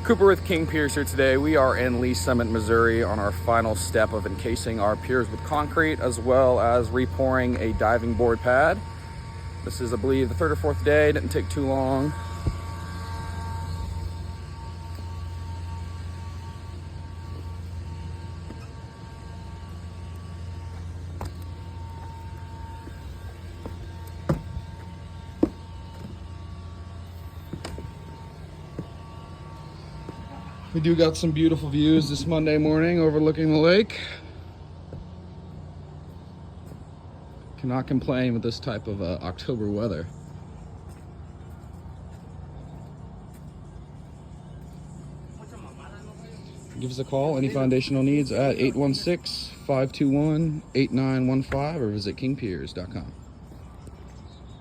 Cooper with King Piers here today. We are in Lee Summit, Missouri on our final step of encasing our piers with concrete as well as repouring a diving board pad. This is, I believe, the third or fourth day. Didn't take too long. We do got some beautiful views this Monday morning overlooking the lake. Cannot complain with this type of October weather. Give us a call, any foundational needs, at 816-521-8915 or visit kingpiers.com.